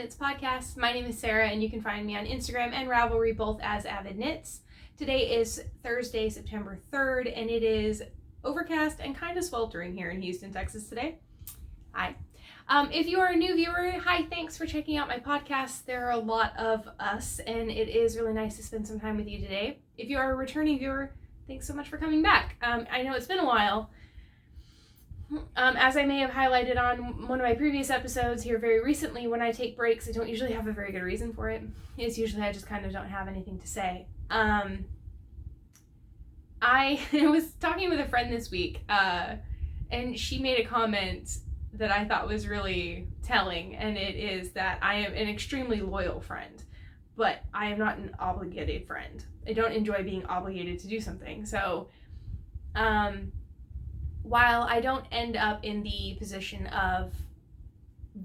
Avidknits podcast. My name is Sarah, and you can find me on Instagram and Ravelry both as avidknits. Today is Thursday, September 3rd, and it is overcast and kind of sweltering here in Houston, Texas today. Hi. If you are a new viewer, hi, thanks for checking out my podcast. There are a lot of us, and it is really nice to spend some time with you today. If you are a returning viewer, thanks so much for coming back. I know it's been a while. As I may have highlighted on one of my previous episodes here very recently, when I take breaks, I don't usually have a very good reason for it. It's usually I just kind of don't have anything to say. I was talking with a friend this week, and she made a comment that I thought was really telling, and it is that I am an extremely loyal friend, but I am not an obligated friend. I don't enjoy being obligated to do something. So, while I don't end up in the position of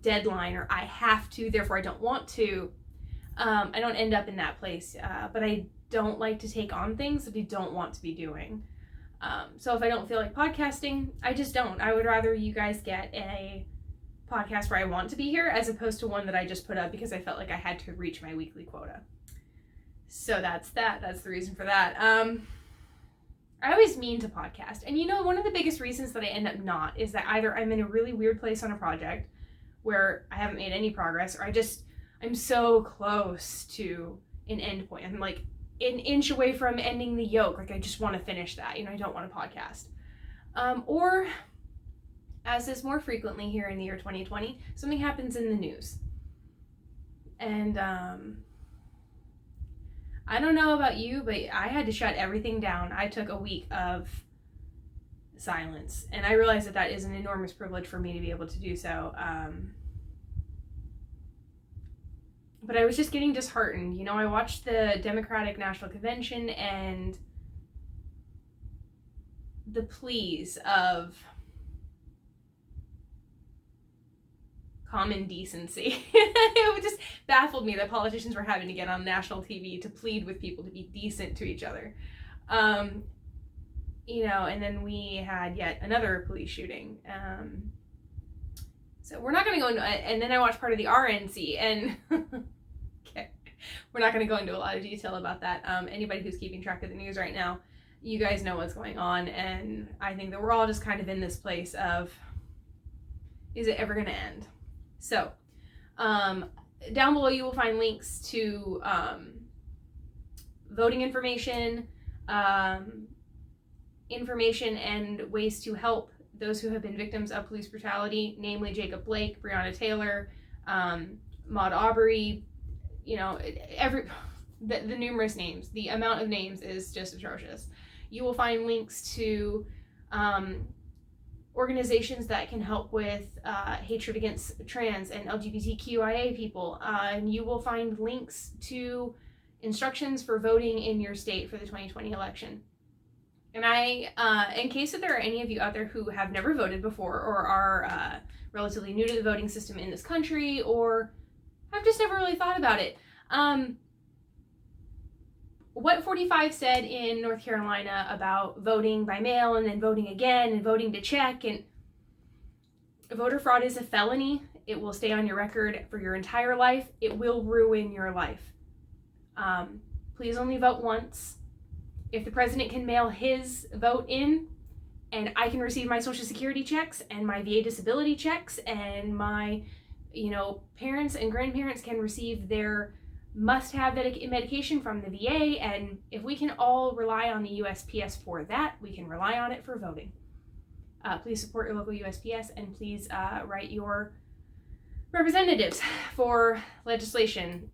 deadline or I have to, therefore I don't want to, I don't end up in that place, but I don't like to take on things that I don't want to be doing. So if I don't feel like podcasting, I just don't. I would rather you guys get a podcast where I want to be here as opposed to one that I just put up because I felt like I had to reach my weekly quota. So that's that. That's the reason for that. I always mean to podcast. And one of the biggest reasons that I end up not is that either I'm in a really weird place on a project where I haven't made any progress, or I'm so close to an end point. I'm like an inch away from ending the yoke. Like I just want to finish that. I don't want to podcast. Or, as is more frequently here in the year 2020, something happens in the news. And, I don't know about you, but I had to shut everything down. I took a week of silence, and I realized that that is an enormous privilege for me to be able to do so. But I was just getting disheartened. I watched the Democratic National Convention and the pleas of common decency. It just baffled me that politicians were having to get on national TV to plead with people to be decent to each other. And then we had yet another police shooting. So we're not going to go into it. And then I watched part of the RNC, and okay, we're not going to go into a lot of detail about that. Anybody who's keeping track of the news right now, you guys know what's going on. And I think that we're all just kind of in this place of, is it ever going to end? So, down below you will find links to voting information, and ways to help those who have been victims of police brutality, namely Jacob Blake, Breonna Taylor, Ahmad Aubrey, the numerous names. The amount of names is just atrocious. You will find links to organizations that can help with hatred against trans and LGBTQIA people. And you will find links to instructions for voting in your state for the 2020 election. And in case that there are any of you out there who have never voted before or are relatively new to the voting system in this country or have just never really thought about it, what 45 said in North Carolina about voting by mail and then voting again and voting to check, and voter fraud is a felony. It will stay on your record for your entire life. It will ruin your life. Please only vote once. If the president can mail his vote in and I can receive my Social Security checks and my VA disability checks and my, parents and grandparents can receive their must-have medication from the VA, and if we can all rely on the USPS for that, we can rely on it for voting. Please support your local USPS, and please write your representatives for legislation.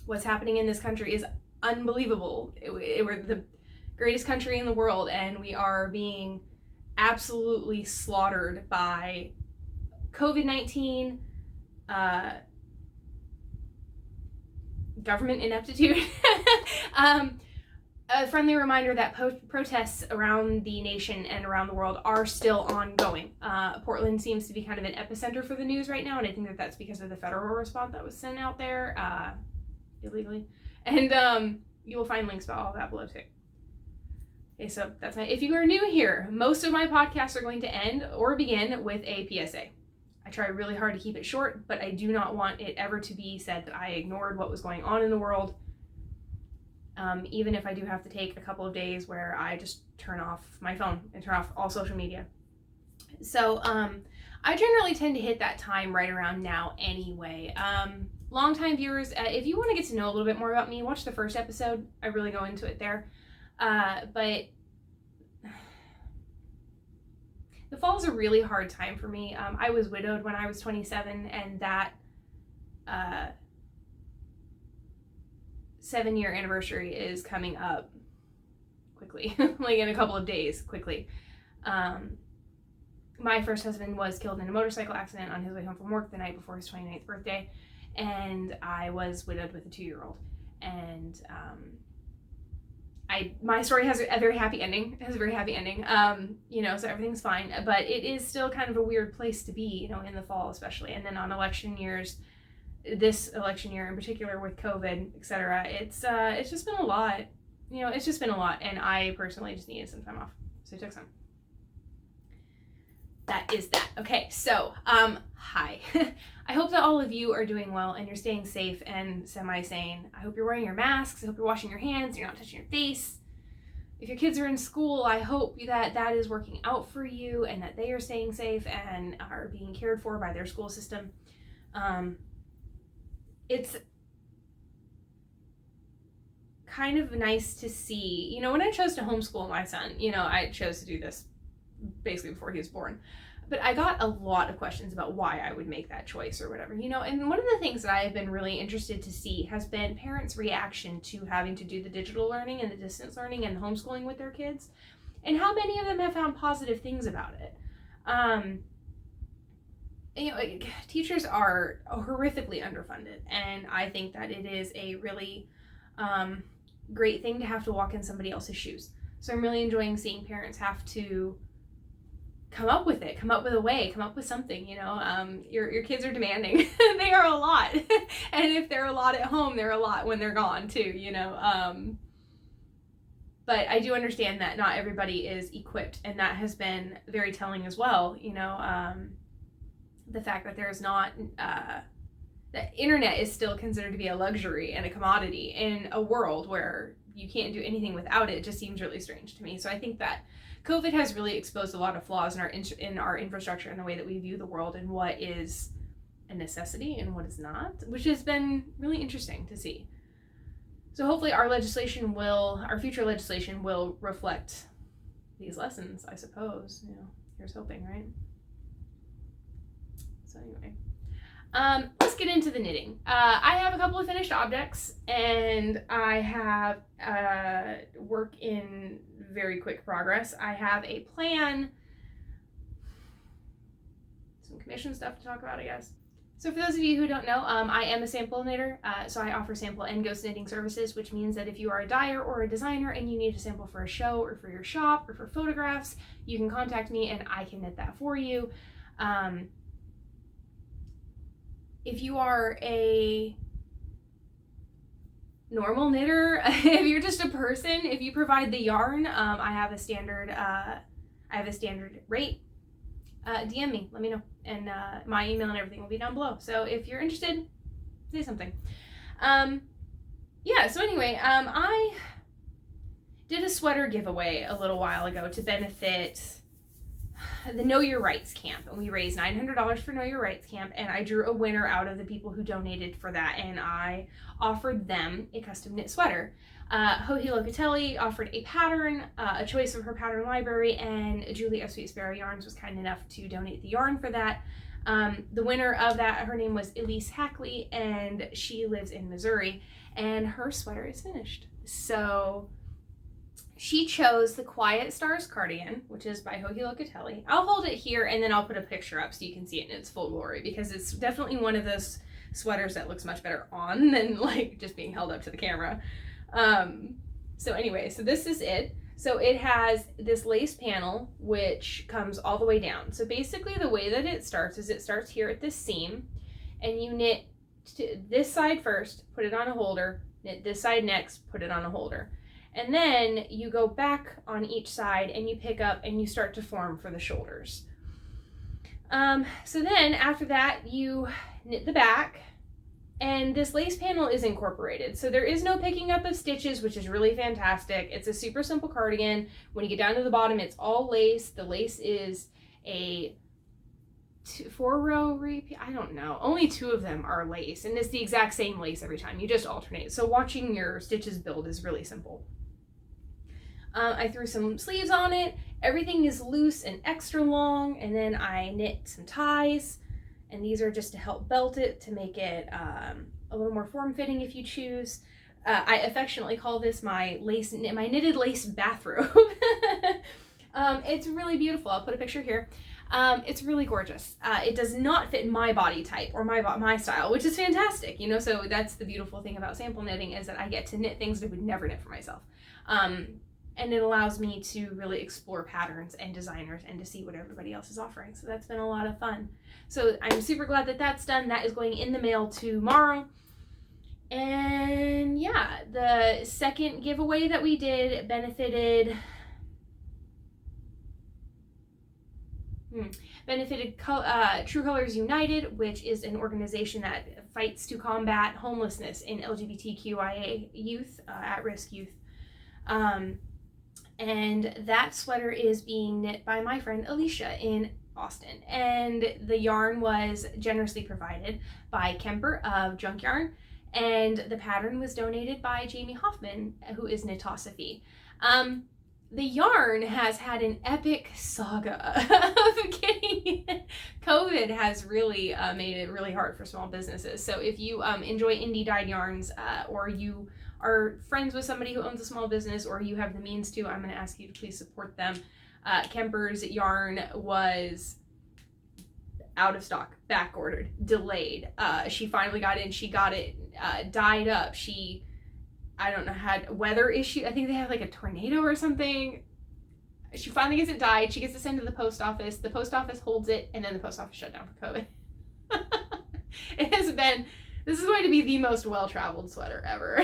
What's happening in this country is unbelievable. We're the greatest country in the world, and we are being absolutely slaughtered by COVID-19, government ineptitude. A friendly reminder that protests around the nation and around the world are still ongoing. Portland seems to be kind of an epicenter for the news right now, and I think that that's because of the federal response that was sent out there illegally. And you will find links about all of that below too. Okay, so that's if you are new here, most of my podcasts are going to end or begin with a PSA. I try really hard to keep it short, but I do not want it ever to be said that I ignored what was going on in the world. Even if I do have to take a couple of days where I just turn off my phone and turn off all social media. So I generally tend to hit that time right around now anyway. Longtime viewers, if you want to get to know a little bit more about me, watch the first episode. I really go into it there. But the fall is a really hard time for me. I was widowed when I was 27, and that 7-year anniversary is coming up quickly, like in a couple of days, quickly. My first husband was killed in a motorcycle accident on his way home from work the night before his 29th birthday, and I was widowed with a 2-year-old. And my story has a very happy ending. It has a very happy ending. So everything's fine, but it is still kind of a weird place to be, in the fall especially. And then on election years, this election year in particular with COVID, etc., it's just been a lot. It's just been a lot, and I personally just needed some time off, so I took some. That is that. Okay, so hi. I hope that all of you are doing well and you're staying safe and semi-sane. I hope you're wearing your masks. I hope you're washing your hands. You're not touching your face. If your kids are in school, I hope that that is working out for you and that they are staying safe and are being cared for by their school system. It's kind of nice to see, when I chose to homeschool my son, I chose to do this basically before he was born. But I got a lot of questions about why I would make that choice or whatever, and one of the things that I have been really interested to see has been parents' reaction to having to do the digital learning and the distance learning and the homeschooling with their kids, and how many of them have found positive things about it. Teachers are horrifically underfunded, and I think that it is a really great thing to have to walk in somebody else's shoes. So I'm really enjoying seeing parents have to come up with a way, come up with something, your kids are demanding. They are a lot. And if they're a lot at home, they're a lot when they're gone too, but I do understand that not everybody is equipped, and that has been very telling as well, the fact that there's not, the internet is still considered to be a luxury and a commodity in a world where you can't do anything without it. It just seems really strange to me. So I think that COVID has really exposed a lot of flaws in our infrastructure and the way that we view the world and what is a necessity and what is not, which has been really interesting to see. So hopefully our future legislation will reflect these lessons, I suppose. Here's hoping, right? So anyway, let's get into the knitting. I have a couple of finished objects, and I have work in very quick progress. I have a plan, some commission stuff to talk about, I guess. So for those of you who don't know, I am a sample knitter, so I offer sample and ghost knitting services, which means that if you are a dyer or a designer and you need a sample for a show or for your shop or for photographs, you can contact me and I can knit that for you. If you are a normal knitter, if you're just a person, if you provide the yarn, I have a standard rate. DM me, let me know, and my email and everything will be down below. So if you're interested, say something. So anyway, I did a sweater giveaway a little while ago to benefit the Know Your Rights camp, and we raised $900 for Know Your Rights camp, and I drew a winner out of the people who donated for that, and I offered them a custom knit sweater. Locatelli offered a pattern, a choice of her pattern library, and Julie of Sweet Sparrow Yarns was kind enough to donate the yarn for that. The winner of that, her name was Elise Hackley, and she lives in Missouri, and her sweater is finished. So she chose the Quiet Stars cardigan, which is by Locatelli. I'll hold it here and then I'll put a picture up so you can see it in its full glory, because it's definitely one of those sweaters that looks much better on than like just being held up to the camera. So anyway, so this is it. So it has this lace panel which comes all the way down. So basically the way that it starts is it starts here at this seam, and you knit to this side first, put it on a holder, knit this side next, put it on a holder. And then you go back on each side and you pick up and you start to form for the shoulders. So then after that, you knit the back, and this lace panel is incorporated. So there is no picking up of stitches, which is really fantastic. It's a super simple cardigan. When you get down to the bottom, it's all lace. The lace is a 4-row repeat. I don't know. Only 2 of them are lace, and it's the exact same lace every time. You just alternate. So watching your stitches build is really simple. I threw some sleeves on it. Everything is loose and extra long, and then I knit some ties, and these are just to help belt it, to make it a little more form-fitting if you choose. I affectionately call this my knitted lace bathrobe. It's really beautiful. I'll put a picture here. It's really gorgeous. It does not fit my body type or my style, which is fantastic, you know, so that's the beautiful thing about sample knitting, is that I get to knit things that I would never knit for myself. And it allows me to really explore patterns and designers and to see what everybody else is offering. So that's been a lot of fun. So I'm super glad that that's done. That is going in the mail tomorrow. And yeah, the second giveaway that we did benefited True Colors United, which is an organization that fights to combat homelessness in LGBTQIA youth, at-risk youth. And that sweater is being knit by my friend Alicia in Austin. And the yarn was generously provided by Kemper of Junk Yarn. And the pattern was donated by Jamie Hoffman, who is Knitosophy. The yarn has had an epic saga of getting COVID has really made it really hard for small businesses. So if you enjoy indie dyed yarns, or you are friends with somebody who owns a small business, or you have the means to, I'm going to ask you to please support them. Kemper's yarn was out of stock, back ordered, delayed. She finally got in, she got it dyed up. I don't know, had weather issue. I think they had like a tornado or something. She finally gets it dyed. She gets it sent to the post office. The post office holds it, and then the post office shut down for COVID. This is going to be the most well-traveled sweater ever.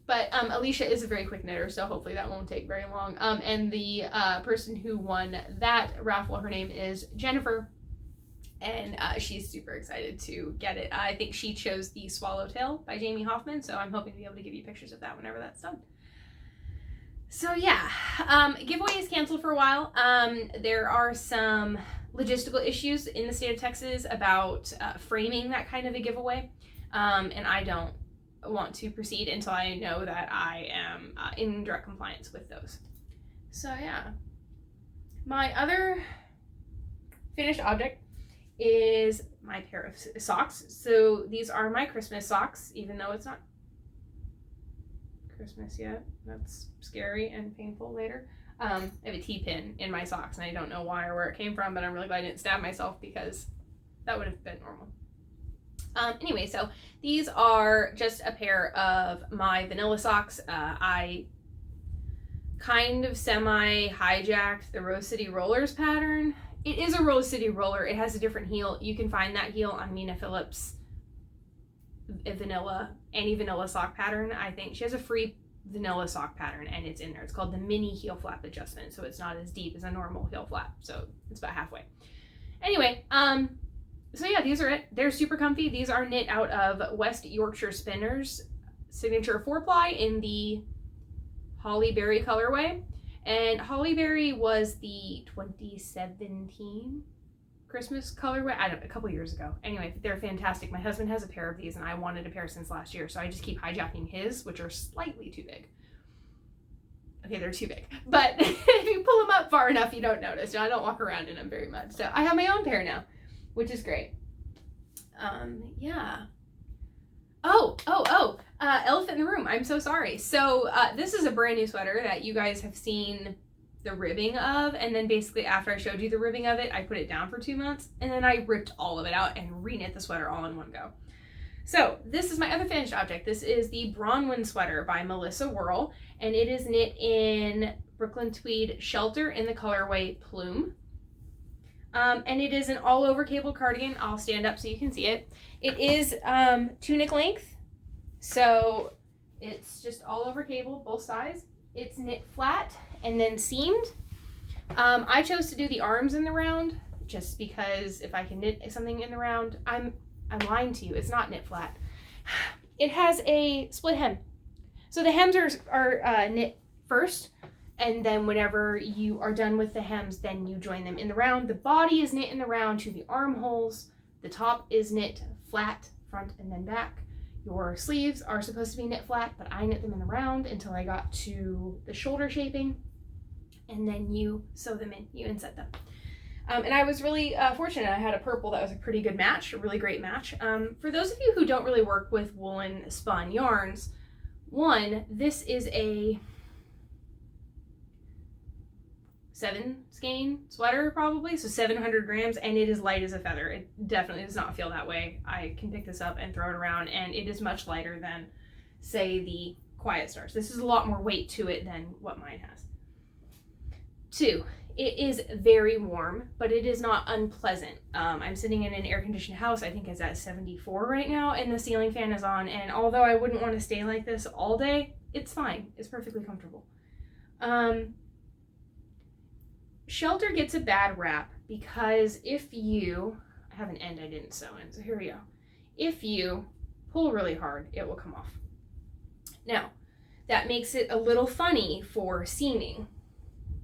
But Alicia is a very quick knitter, so hopefully that won't take very long. And the person who won that raffle, her name is Jennifer. And she's super excited to get it. I think she chose the Swallowtail by Jamie Hoffman, so I'm hoping to be able to give you pictures of that whenever that's done. So yeah, giveaway is canceled for a while. There are some logistical issues in the state of Texas about framing that kind of a giveaway, and I don't want to proceed until I know that I am in direct compliance with those. So yeah, my other finished object is my pair of socks. So these are my Christmas socks, even though it's not Christmas yet. That's scary and painful later. I have a T-pin in my socks, and I don't know why or where it came from, but I'm really glad I didn't stab myself, because that would have been normal. Anyway, so these are just a pair of my vanilla socks. I kind of semi-hijacked the Rose City Rollers pattern. It is a Rose City roller. It has a different heel. You can find that heel on Mina Phillips' vanilla sock pattern. I think she has a free vanilla sock pattern, and it's in there. It's called the mini heel flap adjustment, so it's not as deep as a normal heel flap. So it's about halfway. Anyway, so yeah, these are it. They're super comfy. These are knit out of West Yorkshire Spinners signature 4-ply in the Holly Berry colorway. And Holly Berry was the 2017 Christmas colorway, a couple years ago. Anyway, they're fantastic. My husband has a pair of these, and I wanted a pair since last year, so I just keep hijacking his, which are slightly too big. Okay, they're too big. But if you pull them up far enough, you don't notice. I don't walk around in them very much. So I have my own pair now, which is great. Yeah. Elephant in the room. I'm so sorry. So this is a brand new sweater that you guys have seen the ribbing of, and then basically after I showed you the ribbing of it, I put it down for 2 months, and then I ripped all of it out and reknit the sweater all in one go. So this is my other finished object. This is the Bronwyn sweater by Melissa Wehrle, and it is knit in Brooklyn Tweed Shelter in the colorway Plume. And it is an all-over cable cardigan. I'll stand up so you can see it. It is tunic length, so it's just all over cable, both sides. It's knit flat and then seamed. I chose to do the arms in the round just because if I can knit something in the round, I'm lying to you. It's not knit flat. It has a split hem. So the hems are knit first, and then whenever you are done with the hems, then you join them in the round. The body is knit in the round to the armholes. The top is knit flat, front and then back. Your sleeves are supposed to be knit flat, but I knit them in the round until I got to the shoulder shaping, and then you sew them in, you inset them. And I was really fortunate. I had a purple that was a pretty good match, a really great match. For those of you who don't really work with woolen spun yarns, one, this is a 7 skein sweater probably, so 700 grams, and it is light as a feather. It definitely does not feel that way. I can pick this up and throw it around, and it is much lighter than, say, the Quiet Stars. This is a lot more weight to it than what mine has. 2, it is very warm, but it is not unpleasant. I'm sitting in an air-conditioned house. I think it's at 74 right now, and the ceiling fan is on, and although I wouldn't want to stay like this all day, it's fine. It's perfectly comfortable. Shelter gets a bad rap because if you, I have an end I didn't sew in, so here we go. If you pull really hard, it will come off. Now, that makes it a little funny for seaming.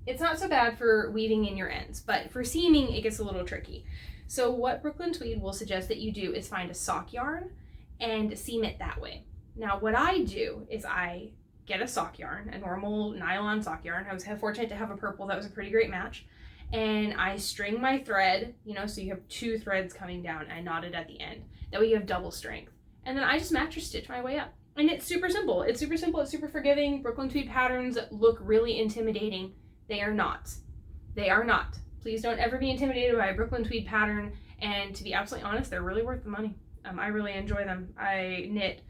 It's not so bad for weaving in your ends, but for seaming, it gets a little tricky. So what Brooklyn Tweed will suggest that you do is find a sock yarn and seam it that way. Now, what I do is I get a sock yarn, a normal nylon sock yarn. I was fortunate to have a purple that was a pretty great match. And I string my thread, you know, so you have 2 threads coming down, and I knot it at the end. That way you have double strength. And then I just mattress stitch my way up. And it's super simple. It's super simple. It's super forgiving. Brooklyn Tweed patterns look really intimidating. They are not. They are not. Please don't ever be intimidated by a Brooklyn Tweed pattern. And to be absolutely honest, they're really worth the money. I really enjoy them. I knit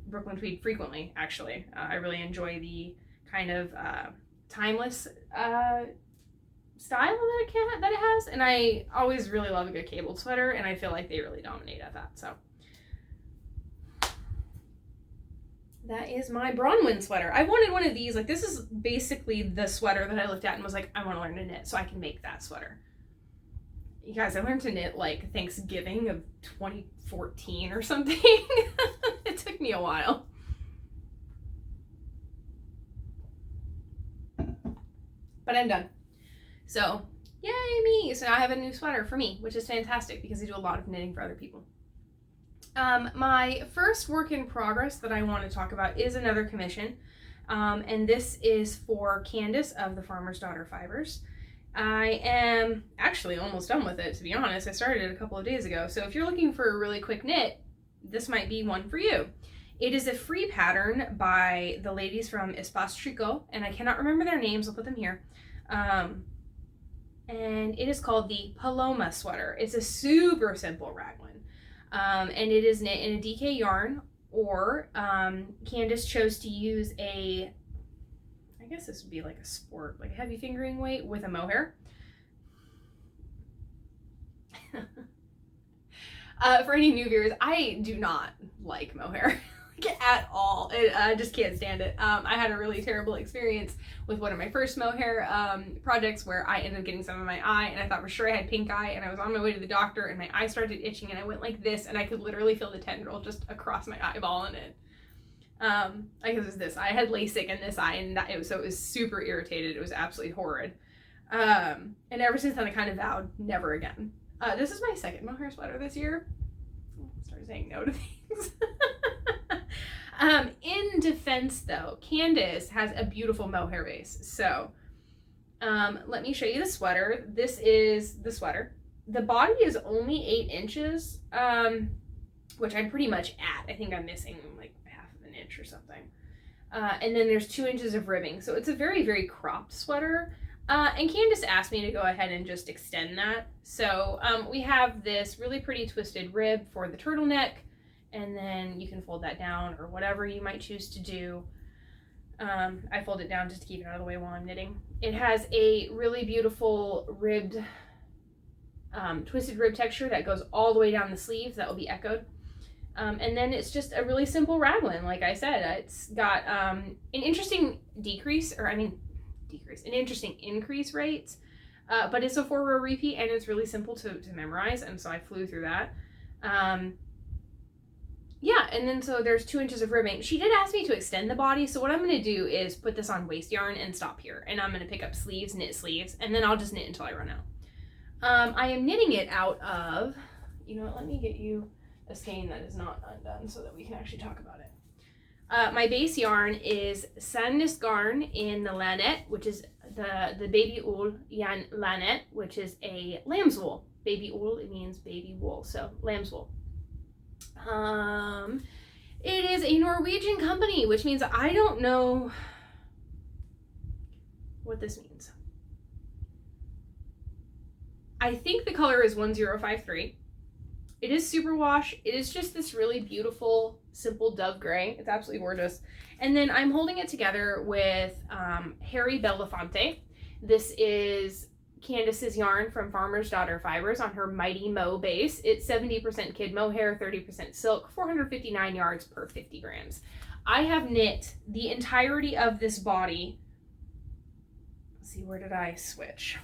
Brooklyn Tweed frequently, actually. I really enjoy the kind of timeless style that it has. And I always really love a good cabled sweater, and I feel like they really dominate at that. So that is my Bronwyn sweater. I wanted one of these. Like, this is basically the sweater that I looked at and was like, I want to learn to knit so I can make that sweater. You guys, I learned to knit like Thanksgiving of 2014 or something. It took me a while. But I'm done. So, yay me. So now I have a new sweater for me, which is fantastic because I do a lot of knitting for other people. My first work in progress that I want to talk about is another commission, and this is for Candace of the Farmer's Daughter Fibers. I am actually almost done with it, to be honest. I started it a couple of days ago, so if you're looking for a really quick knit, this might be one for you. It is a free pattern by the ladies from Espace Tricot, and I cannot remember their names. I'll put them here. And it is called the Paloma sweater. It's a super simple raglan. And it is knit in a DK yarn, or Candace chose to use a, I guess this would be like a sport, like a heavy fingering weight with a mohair. For any new viewers, I do not like mohair at all. I just can't stand it. I had a really terrible experience with one of my first mohair projects where I ended up getting some in my eye, and I thought for sure I had pink eye, and I was on my way to the doctor and my eye started itching, and I went like this, and I could literally feel the tendril just across my eyeball in it. I guess it was this eye. I had LASIK in this eye, and so it was super irritated. It was absolutely horrid. And ever since then I kind of vowed never again. This is my second mohair sweater this year. I started saying no to things. In defense though, Candace has a beautiful mohair base. So let me show you the sweater. This is the sweater. The body is only 8 inches, which I'm pretty much at. I think I'm missing like half of an inch or something. And then there's 2 inches of ribbing. So it's a very, very cropped sweater. And Candace asked me to go ahead and just extend that. So we have this really pretty twisted rib for the turtleneck. And then you can fold that down or whatever you might choose to do. I fold it down just to keep it out of the way while I'm knitting. It has a really beautiful ribbed, twisted rib texture that goes all the way down the sleeves. That will be echoed. And then it's just a really simple raglan. Like I said, it's got an interesting increase rate. But it's a 4-row repeat, and it's really simple to memorize, and so I flew through that. Yeah, and then so there's 2 inches of ribbing. She did ask me to extend the body, so what I'm going to do is put this on waist yarn and stop here. And I'm going to pick up sleeves, knit sleeves, and then I'll just knit until I run out. I am knitting it out of, you know what, let me get you a skein that is not undone so that we can actually talk about it. My base yarn is Sandnes Garn in the Lanett, which is the Babyull yarn Lanett, which is a lamb's wool. Babyull, it means baby wool, so lamb's wool. It is a Norwegian company, which means I don't know what this means. I think the color is 1053. It is superwash. It is just this really beautiful, simple dove gray. It's absolutely gorgeous. And then I'm holding it together with Hairy Belafonte. This is Candace's yarn from Farmer's Daughter Fibers on her Mighty Mo base. It's 70% kid mohair, 30% silk, 459 yards per 50 grams. I have knit the entirety of this body. Let's see, where did I switch?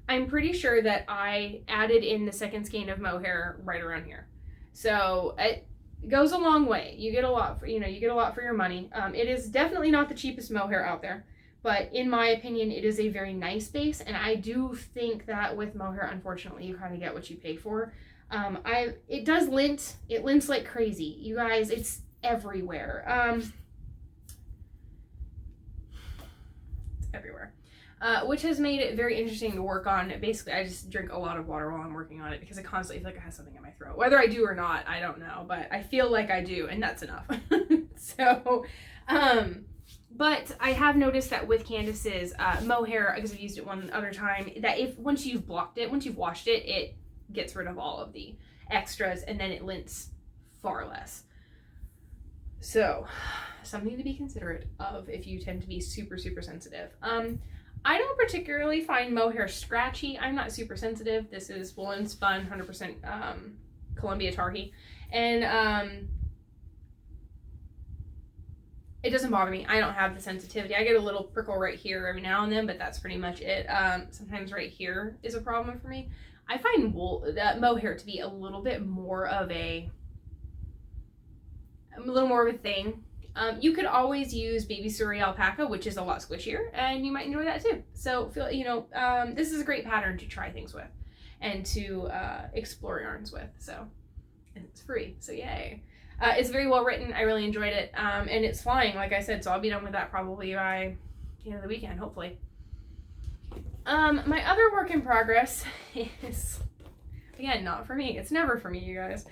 I'm pretty sure that I added in the second skein of mohair right around here. So it goes a long way. You get a lot for, you get a lot for your money. It is definitely not the cheapest mohair out there, but in my opinion, it is a very nice base. And I do think that with mohair, unfortunately, you kind of get what you pay for. It does lint. It lints like crazy. You guys, it's everywhere. It's everywhere. Which has made it very interesting to work on. Basically, I just drink a lot of water while I'm working on it because I constantly feel like I have something in my throat. Whether I do or not, I don't know, but I feel like I do, and that's enough. So, but I have noticed that with Candace's mohair, because I've used it one other time, that once you've blocked it, once you've washed it, it gets rid of all of the extras, and then it lints far less. So, something to be considerate of if you tend to be super, super sensitive. I don't particularly find mohair scratchy. I'm not super sensitive. This is woolen spun, 100% Columbia Tarhi. And it doesn't bother me. I don't have the sensitivity. I get a little prickle right here every now and then, but that's pretty much it. Sometimes right here is a problem for me. I find mohair to be a little bit more of a thing. You could always use baby Surrey alpaca, which is a lot squishier, and you might enjoy that too. So this is a great pattern to try things with and to explore yarns with. So, and it's free, so yay. It's very well written. I really enjoyed it, and it's flying, like I said. So I'll be done with that probably by the end of the weekend, hopefully. My other work in progress is, again, not for me. It's never for me, you guys.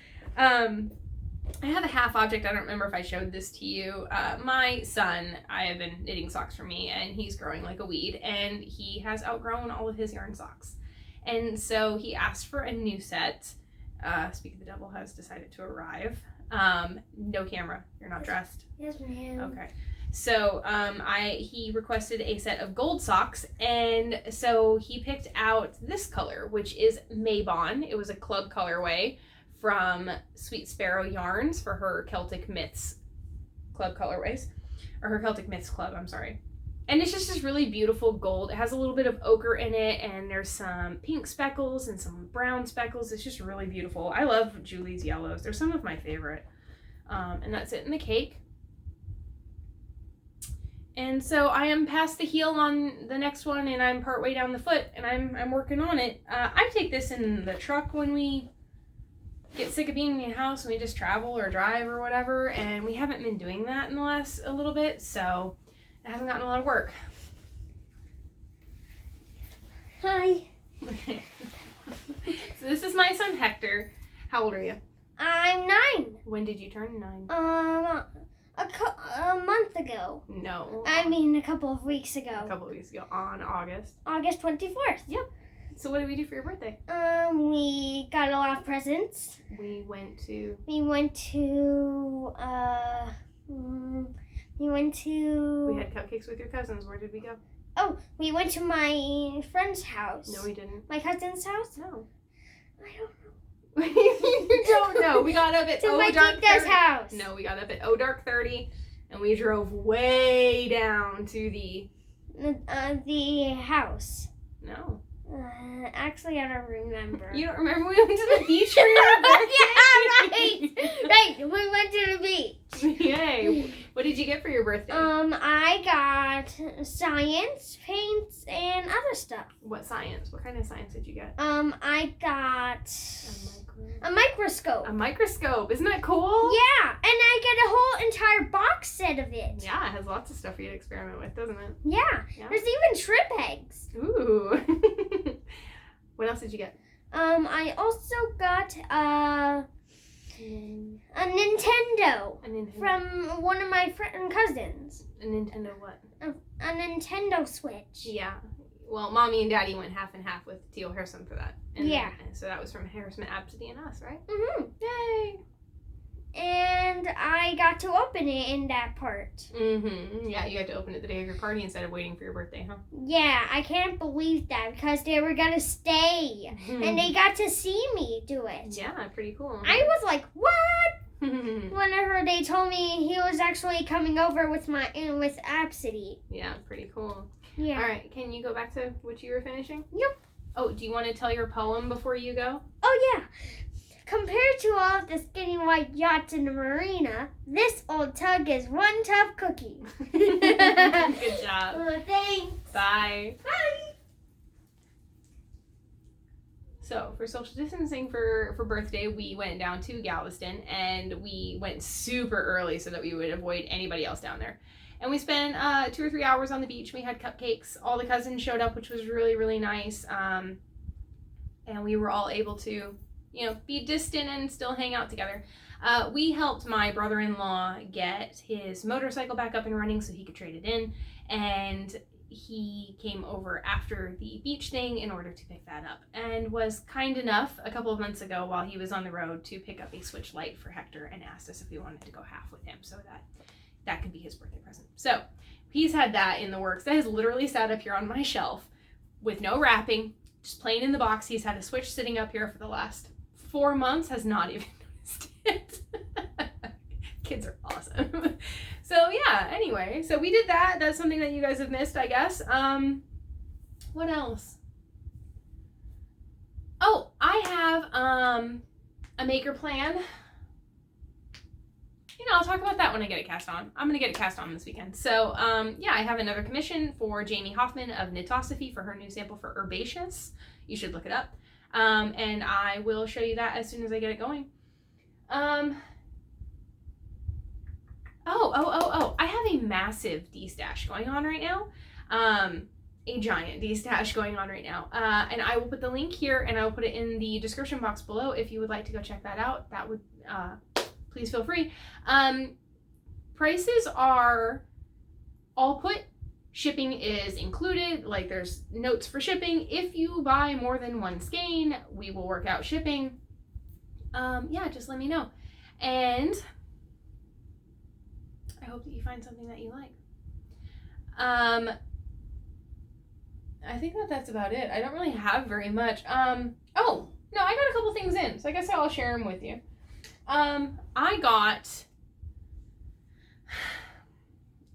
I have a half object. I don't remember if I showed this to you. My son, I have been knitting socks for me, and he's growing like a weed, and he has outgrown all of his yarn socks. And so he asked for a new set. Speak of the Devil has decided to arrive. No camera. You're not dressed? Yes, ma'am. Okay. So he requested a set of gold socks, and so he picked out this color, which is Mabon. It was a club colorway from Sweet Sparrow Yarns for her Celtic Myths club colorways, or her Celtic Myths club, I'm sorry. And it's just this really beautiful gold. It has a little bit of ochre in it, and there's some pink speckles and some brown speckles. It's just really beautiful. I love Julie's yellows. They're some of my favorite. And that's it in the cake. And so I am past the heel on the next one, and I'm partway down the foot, and I'm working on it. I take this in the truck when we get sick of being in the house and we just travel or drive or whatever, and we haven't been doing that in the last a little bit, so I haven't gotten a lot of work. Hi. So this is my son Hector. How old are you? I'm 9. When did you turn 9? A month ago. No. I mean, a couple of weeks ago. A couple of weeks ago, on August 24th. Yep. So what did we do for your birthday? We got a lot of presents. We went to... We had cupcakes with your cousins. Where did we go? Oh, we went to my friend's house. No, we didn't. My cousin's house? No. I don't know. You don't know. We got up at my dark Tita's 30. house. No, we got up at dark 30, and we drove way down to the The house. No. Actually, I don't remember. You don't remember we went to the beach for your birthday? Yeah, right. We went to the beach. Yay. What did you get for your birthday? I got science, paints, and other stuff. What science? What kind of science did you get? I got a microscope. A microscope. Isn't that cool? Yeah, and I get a whole entire box set of it. Yeah, it has lots of stuff for you to experiment with, doesn't it? Yeah. There's even shrimp eggs. Ooh. What else did you get? I also got a Nintendo. A Nintendo. From one of my cousins. A Nintendo what? A Nintendo Switch. Yeah. Well, Mommy and Daddy went half and half with Teal Harrison for that. And yeah. So that was from Harrison, Absidy, and us, right? Mm-hmm. Yay. And I got to open it in that part. Mm-hmm. Yeah, you got to open it the day of your party instead of waiting for your birthday, huh? Yeah, I can't believe that because they were going to stay. And they got to see me do it. Yeah, pretty cool. I was like, what? Whenever they told me he was actually coming over with Absidy. Yeah, pretty cool. Yeah. All right, can you go back to what you were finishing? Yep. Oh, do you want to tell your poem before you go? Oh, yeah. Compared to all the skinny white yachts in the marina, this old tug is one tough cookie. Good job. Thanks. Bye. Bye. So for social distancing for birthday, we went down to Galveston, and we went super early so that we would avoid anybody else down there. And we spent 2 or 3 hours on the beach. We had cupcakes. All the cousins showed up, which was really, really nice. And we were all able to, be distant and still hang out together. We helped my brother-in-law get his motorcycle back up and running so he could trade it in. And he came over after the beach thing in order to pick that up, and was kind enough a couple of months ago while he was on the road to pick up a Switch Lite for Hector and asked us if we wanted to go half with him so that could be his birthday present. So he's had that in the works. That has literally sat up here on my shelf with no wrapping, just plain in the box. He's had a Switch sitting up here for the last 4 months, has not even noticed it. Kids are awesome. So yeah, anyway, so we did that. That's something that you guys have missed, I guess. What else? Oh, I have a maker plan. I'll talk about that when I get it cast on. I'm going to get it cast on this weekend. So, yeah, I have another commission for Jamie Hoffman of Knitosophy for her new sample for Herbaceous. You should look it up. And I will show you that as soon as I get it going. Oh, I have a massive D-stash going on right now. A giant D-stash going on right now. And I will put the link here, and I will put it in the description box below if you would like to go check that out. That would, please feel free. Prices are all put. Shipping is included. Like, there's notes for shipping. If you buy more than one skein, we will work out shipping. Yeah, just let me know. And I hope that you find something that you like. I think that's about it. I don't really have very much. Oh, no, I got a couple things in, so I guess I'll share them with you. I got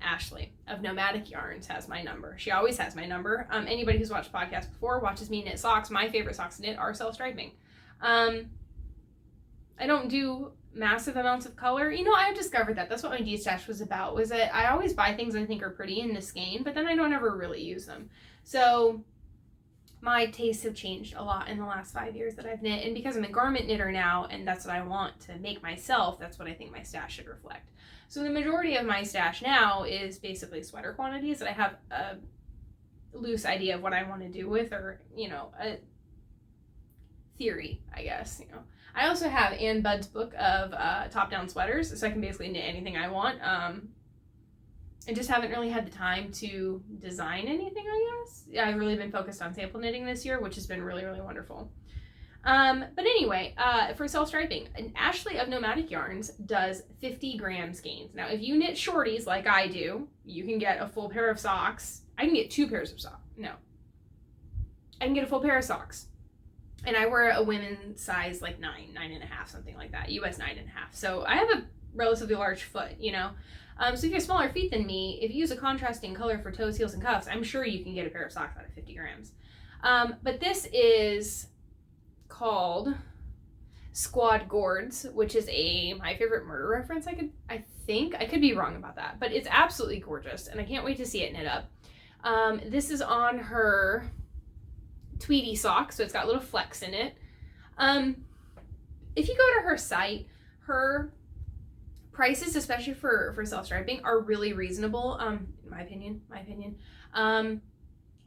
Ashley of Nomadic Yarns has my number. She always has my number. Anybody who's watched podcasts before watches me knit socks. My favorite socks to knit are self-striping. I don't do massive amounts of color. I've discovered that. That's what my D-stash was about, was that I always buy things I think are pretty in the skein, but then I don't ever really use them. So my tastes have changed a lot in the last 5 years that I've knit, and because I'm a garment knitter now, and that's what I want to make myself, that's what I think my stash should reflect. So the majority of my stash now is basically sweater quantities that I have a loose idea of what I want to do with, or, a theory, I guess, I also have Ann Budd's book of top-down sweaters, so I can basically knit anything I want. I just haven't really had the time to design anything, I guess. I've really been focused on sample knitting this year, which has been really, really wonderful. But anyway, for self-striping, Ashley of Nomadic Yarns does 50-gram skeins. Now, if you knit shorties like I do, you can get a full pair of socks. I can get 2 pairs of socks. No. I can get a full pair of socks. And I wear a women's size like 9.5, something like that. US 9.5. So I have a relatively large foot, you know? So if you have smaller feet than me, if you use a contrasting color for toes, heels, and cuffs, I'm sure you can get a pair of socks out of 50 grams. But this is called Squad Gourds, which is my favorite murder reference. I think I could be wrong about that, but it's absolutely gorgeous, and I can't wait to see it knit up. This is on her Tweedy sock, so it's got little flecks in it. If you go to her site, her prices, especially for self-striping, are really reasonable, in my opinion. And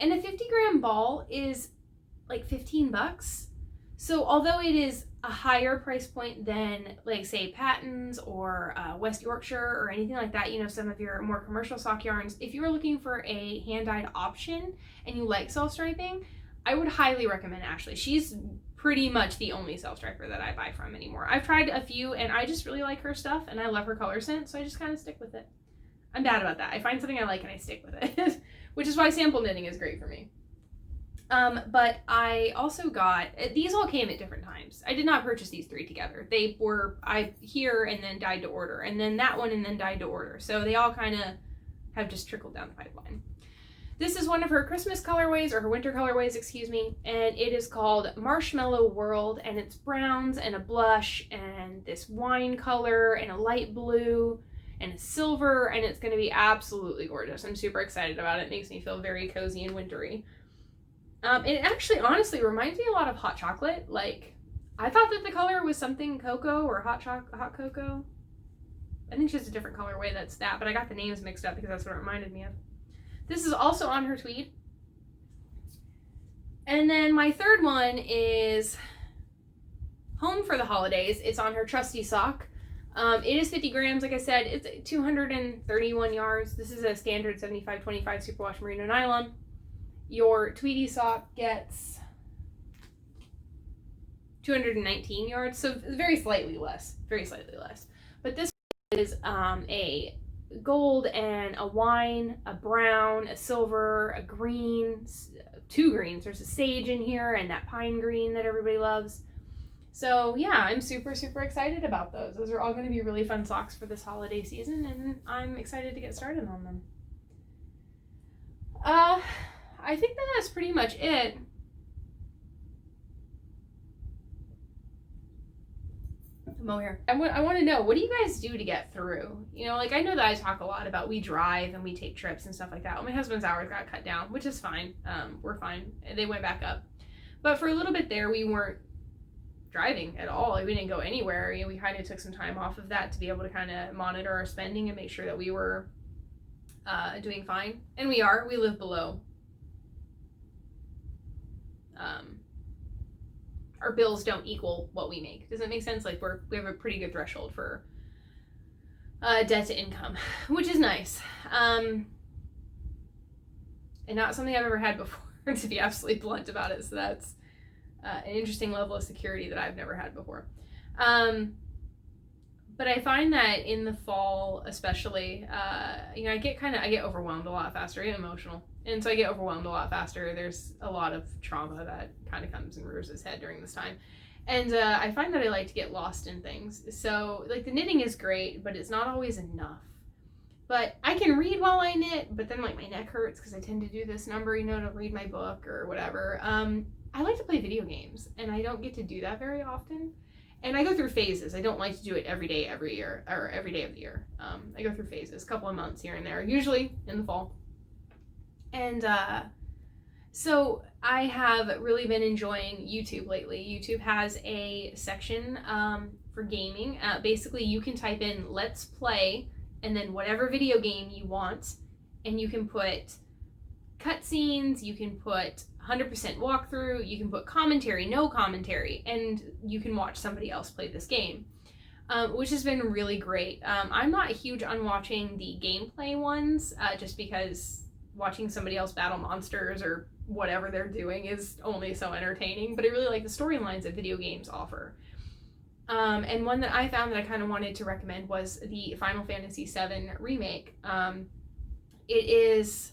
a 50-gram ball is like $15. So although it is a higher price point than, like, say, Patton's or West Yorkshire or anything like that, you know, some of your more commercial sock yarns, if you're looking for a hand-dyed option and you like self-striping, I would highly recommend Ashley. She's pretty much the only self-striper that I buy from anymore. I've tried a few, and I just really like her stuff, and I love her color scent, so I just kind of stick with it. I'm bad about that. I find something I like and I stick with it, which is why sample knitting is great for me. But I also got, these all came at different times. I did not purchase these three together. They were, here and then dyed to order, and then that one and then dyed to order. So they all kind of have just trickled down the pipeline. This is one of her Christmas colorways, or her winter colorways, excuse me, and it is called Marshmallow World, and it's browns and a blush and this wine color and a light blue and a silver, and it's going to be absolutely gorgeous. I'm super excited about it. It makes me feel very cozy and wintry. It actually honestly reminds me a lot of hot chocolate. Like, I thought that the color was something cocoa or hot cocoa. I think it's just a different colorway that's that, but I got the names mixed up because that's what it reminded me of. This is also on her Tweed. And then my third one is Home for the Holidays. It's on her trusty sock. It is 50 grams, like I said. It's 231 yards. This is a standard 75-25 superwash merino nylon. Your Tweedy sock gets 219 yards, so very slightly less. But this is a gold and a wine, a brown, a silver, a green, two greens. There's a sage in here and that pine green that everybody loves. So yeah, I'm super, super excited about those. Those are all going to be really fun socks for this holiday season, and I'm excited to get started on them. I think that's pretty much it. Mohair. I want to know, what do you guys do to get through? You know, like, I know that I talk a lot about we drive and we take trips and stuff like that. Well, my husband's hours got cut down, which is fine. We're fine. They went back up. But for a little bit there, we weren't driving at all. We didn't go anywhere. You know, we kind of took some time off of that to be able to kind of monitor our spending and make sure that we were doing fine. And we are. We live below. Our bills don't equal what we make. Does that make sense? Like, we have a pretty good threshold for debt to income, which is nice. And not something I've ever had before, to be absolutely blunt about it. So that's an interesting level of security that I've never had before. But I find that in the fall, especially, you know, I get overwhelmed a lot faster. I get emotional. And so I get overwhelmed a lot faster. There's a lot of trauma that kind of comes and rears its head during this time. And I find that I like to get lost in things. So, like, the knitting is great, but it's not always enough. But I can read while I knit, but then, like, my neck hurts because I tend to do this number, you know, to read my book or whatever. I like to play video games, and I don't get to do that very often. And I go through phases. I don't like to do it every day, every year, or every day of the year. I go through phases, a couple of months here and there, usually in the fall. And so I have really been enjoying YouTube lately. YouTube has a section for gaming. Basically, you can type in "Let's Play" and then whatever video game you want, and you can put cutscenes, you can put 100% walkthrough, you can put commentary, no commentary, and you can watch somebody else play this game, which has been really great. I'm not huge on watching the gameplay ones, just because watching somebody else battle monsters or whatever they're doing is only so entertaining, but I really like the storylines that video games offer. And one that I found that I kind of wanted to recommend was the Final Fantasy VII Remake. It is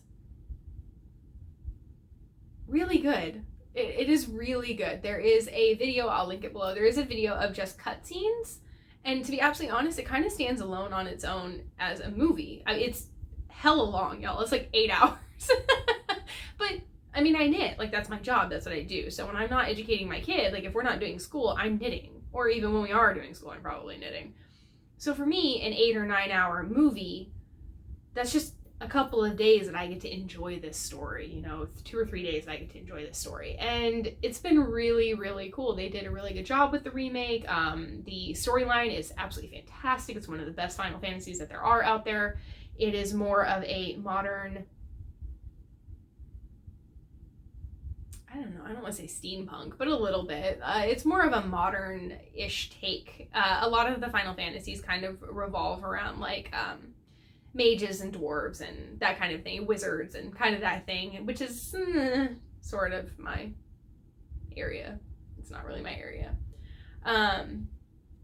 really good. It is really good. There is a video, I'll link it below, there is a video of just cutscenes, And to be absolutely honest, it kind of stands alone on its own as a movie. It's hella long, y'all. It's like 8 hours. But I mean, I knit. Like, that's my job. That's what I do. So when I'm not educating my kid, like if we're not doing school, I'm knitting. Or even when we are doing school, I'm probably knitting. So for me, an 8 or 9 hour movie, that's just a couple of days that I get to enjoy this story. You know, 2 or 3 days that I get to enjoy this story. And it's been really, really cool. They did a really good job with the remake. The storyline is absolutely fantastic. It's one of the best Final Fantasies that there are out there. It is more of a modern, I don't want to say steampunk, but a little bit. It's more of a modern-ish take. A lot of the Final Fantasies kind of revolve around like mages and dwarves and that kind of thing, wizards and kind of that thing, which is sort of my area. It's not really my area.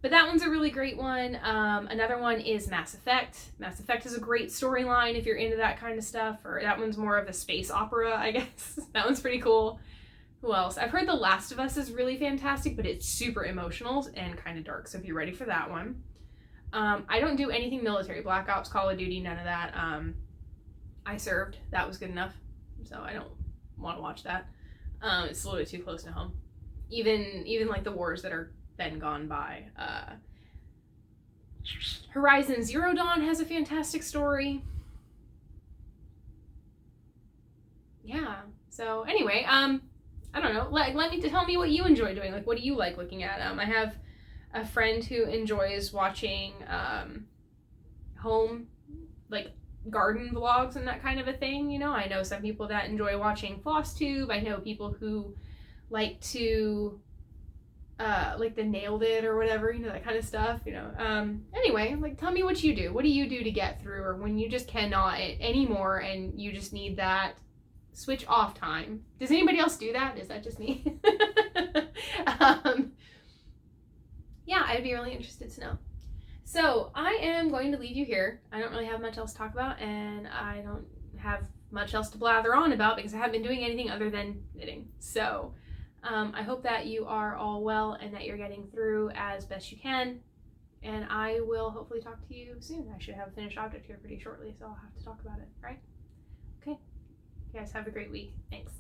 But that one's a really great one. Another one is Mass Effect. Mass Effect is a great storyline if you're into that kind of stuff, or that one's more of a space opera, I guess. That one's pretty cool. Who else? I've heard The Last of Us is really fantastic, but it's super emotional and kind of dark, so if you're ready for that one. I don't do anything military. Black Ops, Call of Duty, none of that. I served. That was good enough, so I don't want to watch that. It's a little bit too close to home. Even like the wars that are then gone by. Horizon Zero Dawn has a fantastic story. Yeah. So anyway, I don't know. Tell me what you enjoy doing. Like, what do you like looking at? I have a friend who enjoys watching home, like, garden vlogs and that kind of a thing. You know, I know some people that enjoy watching FlossTube. I know people who like to like the Nailed It or whatever, you know, that kind of stuff, you know. Anyway, like, tell me what you do. What do you do to get through, or when you just cannot anymore and you just need that switch off time? Does anybody else do that? Is that just me? Yeah, I'd be really interested to know. So I am going to leave you here. I don't really have much else to talk about, and I don't have much else to blather on about because I haven't been doing anything other than knitting. So I hope that you are all well and that you're getting through as best you can. And I will hopefully talk to you soon. I should have a finished object here pretty shortly, so I'll have to talk about it, right? Okay. You guys have a great week. Thanks.